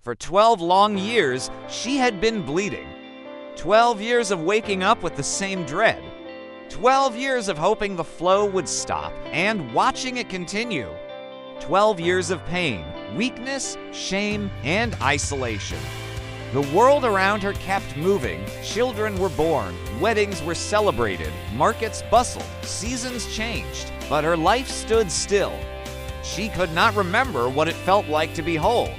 For 12 long years, she had been bleeding. 12 years of waking up with the same dread. 12 years of hoping the flow would stop and watching it continue. 12 years of pain, weakness, shame, and isolation. The world around her kept moving. Children were born, weddings were celebrated, markets bustled, seasons changed, but her life stood still. She could not remember what it felt like to be whole.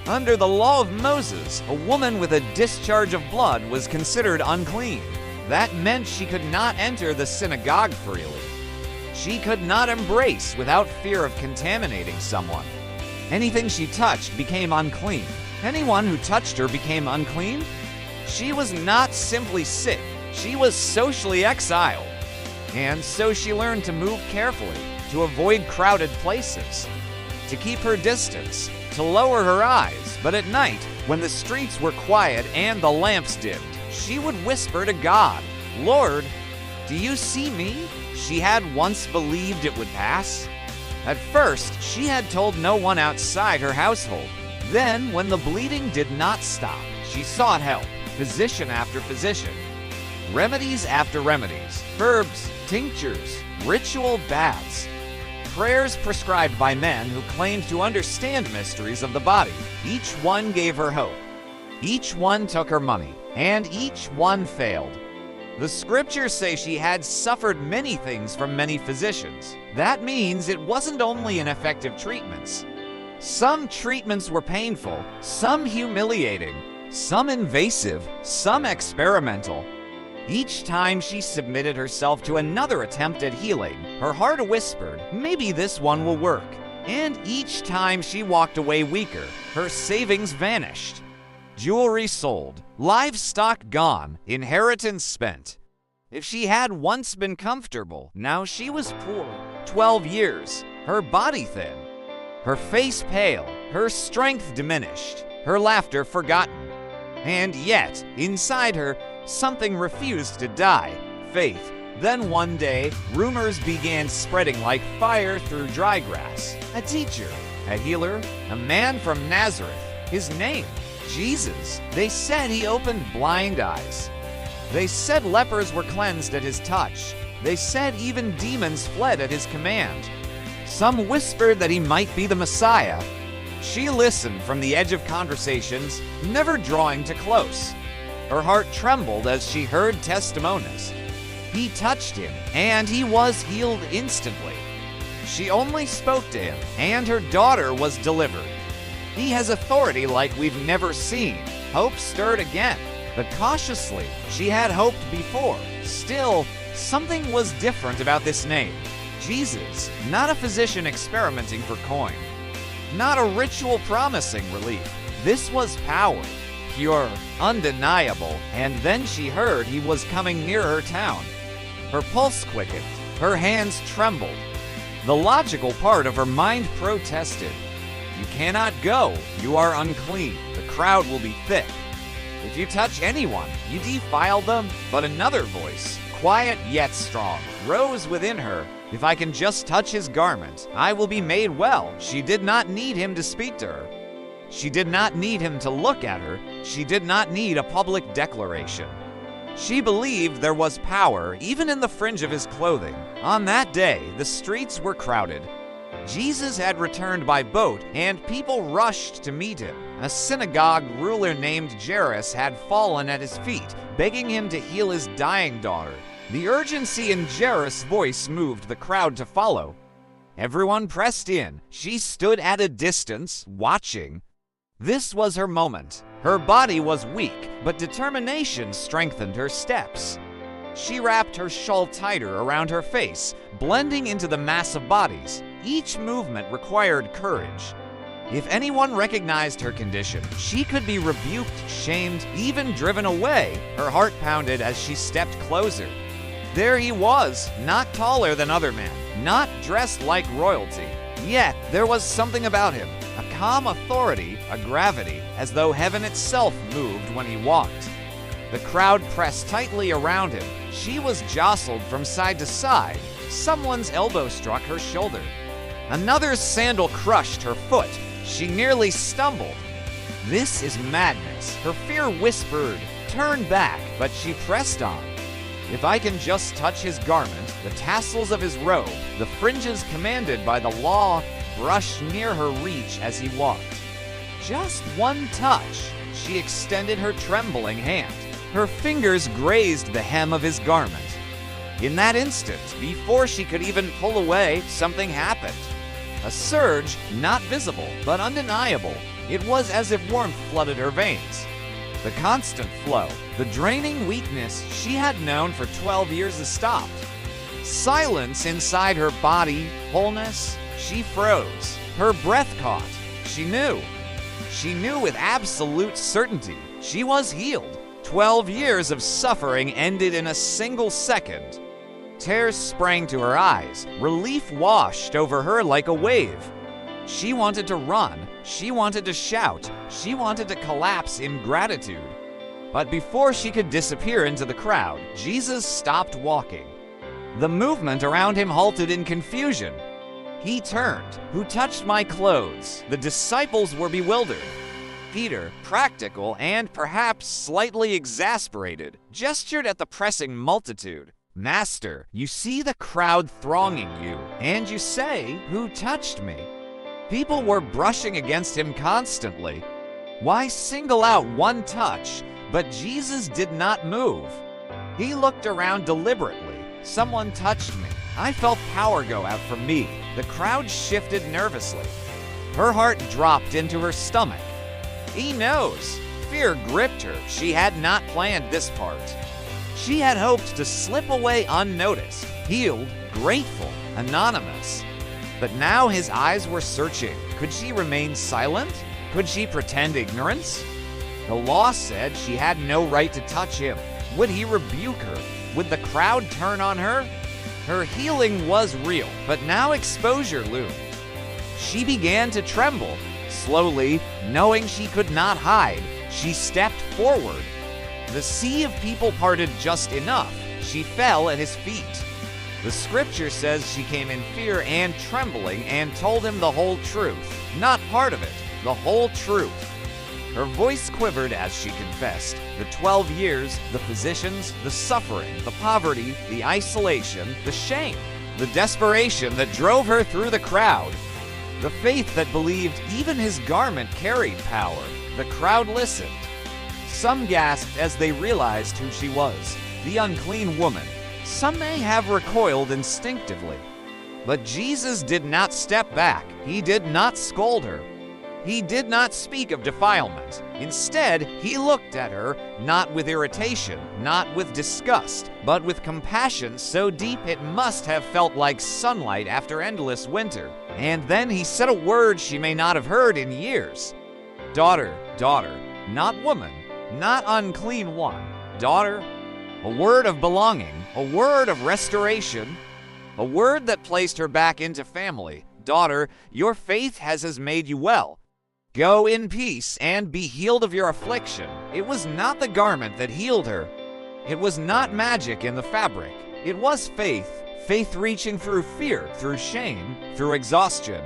Under the law of Moses, a woman with a discharge of blood was considered unclean. That meant she could not enter the synagogue freely. She could not embrace without fear of contaminating someone. Anything she touched became unclean. Anyone who touched her became unclean. She was not simply sick, she was socially exiled. And so she learned to move carefully, to avoid crowded places, to keep her distance, to lower her eyes. But at night, when the streets were quiet and the lamps dimmed, she would whisper to God, "Lord, do you see me?" She had once believed it would pass. At first, she had told no one outside her household. Then, when the bleeding did not stop, she sought help, physician after physician. Remedies after remedies, herbs, tinctures, ritual baths. Prayers prescribed by men who claimed to understand mysteries of the body. Each one gave her hope. Each one took her money, and each one failed. The scriptures say she had suffered many things from many physicians. That means it wasn't only ineffective treatments. Some treatments were painful, some humiliating, some invasive, some experimental. Each time she submitted herself to another attempt at healing, her heart whispered, "Maybe this one will work." And each time she walked away weaker, her savings vanished. Jewelry sold, livestock gone, inheritance spent. If she had once been comfortable, now she was poor. 12 years, her body thin, her face pale, her strength diminished, her laughter forgotten. And yet, inside her, something refused to die, faith. Then one day, rumors began spreading like fire through dry grass. A teacher, a healer, a man from Nazareth, his name, Jesus. They said he opened blind eyes. They said lepers were cleansed at his touch. They said even demons fled at his command. Some whispered that he might be the Messiah. She listened from the edge of conversations, never drawing too close. Her heart trembled as she heard testimonies. He touched him, and he was healed instantly. She only spoke to him, and her daughter was delivered. He has authority like we've never seen. Hope stirred again, but cautiously. She had hoped before. Still, something was different about this name. Jesus, not a physician experimenting for coin. Not a ritual promising relief. This was power, pure, undeniable, and then she heard he was coming near her town. Her pulse quickened, her hands trembled. The logical part of her mind protested. You cannot go, you are unclean, the crowd will be thick. If you touch anyone, you defile them. But another voice, quiet yet strong, rose within her. If I can just touch his garment, I will be made well. She did not need him to speak to her. She did not need him to look at her. She did not need a public declaration. She believed there was power even in the fringe of his clothing. On that day, the streets were crowded. Jesus had returned by boat, and people rushed to meet him. A synagogue ruler named Jairus had fallen at his feet, begging him to heal his dying daughter. The urgency in Jairus' voice moved the crowd to follow. Everyone pressed in. She stood at a distance, watching. This was her moment. Her body was weak, but determination strengthened her steps. She wrapped her shawl tighter around her face, blending into the mass of bodies. Each movement required courage. If anyone recognized her condition, she could be rebuked, shamed, even driven away. Her heart pounded as she stepped closer. There he was, not taller than other men, not dressed like royalty. Yet there was something about him, a calm authority, a gravity, as though heaven itself moved when he walked. The crowd pressed tightly around him. She was jostled from side to side. Someone's elbow struck her shoulder. Another's sandal crushed her foot. She nearly stumbled. This is madness. Her fear whispered, "Turn back," but she pressed on. If I can just touch his garment, the tassels of his robe, the fringes commanded by the law, brushed near her reach as he walked. Just one touch. She extended her trembling hand. Her fingers grazed the hem of his garment. In that instant, before she could even pull away, something happened. A surge, not visible, but undeniable. It was as if warmth flooded her veins. The constant flow, the draining weakness she had known for 12 years has stopped. Silence inside her body, wholeness, she froze. Her breath caught. She knew. She knew with absolute certainty. She was healed. 12 years of suffering ended in a single second. Tears sprang to her eyes. Relief washed over her like a wave. She wanted to run. She wanted to shout. She wanted to collapse in gratitude. But before she could disappear into the crowd, Jesus stopped walking. The movement around him halted in confusion. He turned. "Who touched my clothes?" The disciples were bewildered. Peter, practical and perhaps slightly exasperated, gestured at the pressing multitude. "Master, you see the crowd thronging you, and you say, 'Who touched me?'" People were brushing against him constantly. Why single out one touch? But Jesus did not move. He looked around deliberately. "Someone touched me. I felt power go out from me." The crowd shifted nervously. Her heart dropped into her stomach. He knows. Fear gripped her. She had not planned this part. She had hoped to slip away unnoticed, healed, grateful, anonymous. But now his eyes were searching. Could she remain silent? Could she pretend ignorance? The law said she had no right to touch him. Would he rebuke her? Would the crowd turn on her? Her healing was real, but now exposure loomed. She began to tremble. Slowly, knowing she could not hide, she stepped forward. The sea of people parted just enough. She fell at his feet. The scripture says she came in fear and trembling and told him the whole truth. Not part of it, the whole truth. Her voice quivered as she confessed. The 12 years, the physicians, the suffering, the poverty, the isolation, the shame, the desperation that drove her through the crowd. The faith that believed even his garment carried power. The crowd listened. Some gasped as they realized who she was, the unclean woman. Some may have recoiled instinctively. But Jesus did not step back. He did not scold her. He did not speak of defilement. Instead, he looked at her, not with irritation, not with disgust, but with compassion so deep it must have felt like sunlight after endless winter. And then he said a word she may not have heard in years. "Daughter, daughter," not woman, not unclean one, daughter. A word of belonging, a word of restoration, a word that placed her back into family. "Daughter, your faith has made you well. Go in peace and be healed of your affliction." It was not the garment that healed her. It was not magic in the fabric. It was faith. Faith reaching through fear, through shame, through exhaustion.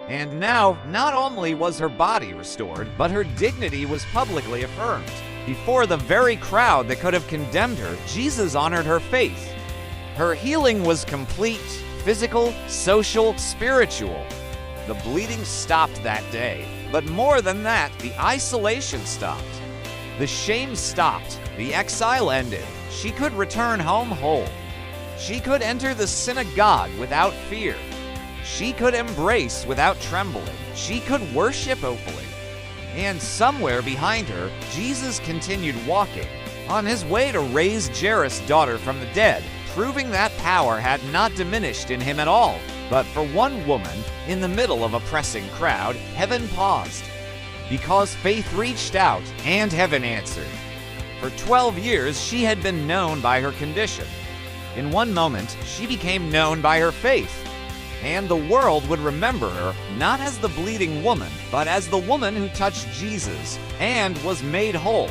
And now, not only was her body restored, but her dignity was publicly affirmed. Before the very crowd that could have condemned her, Jesus honored her faith. Her healing was complete, physical, social, spiritual. The bleeding stopped that day. But more than that, the isolation stopped. The shame stopped. The exile ended. She could return home whole. She could enter the synagogue without fear. She could embrace without trembling. She could worship openly. And somewhere behind her, Jesus continued walking, on his way to raise Jairus' daughter from the dead, proving that power had not diminished in him at all. But for one woman, in the middle of a pressing crowd, heaven paused. Because faith reached out and heaven answered. For 12 years, she had been known by her condition. In one moment, she became known by her faith. And the world would remember her not as the bleeding woman, but as the woman who touched Jesus and was made whole.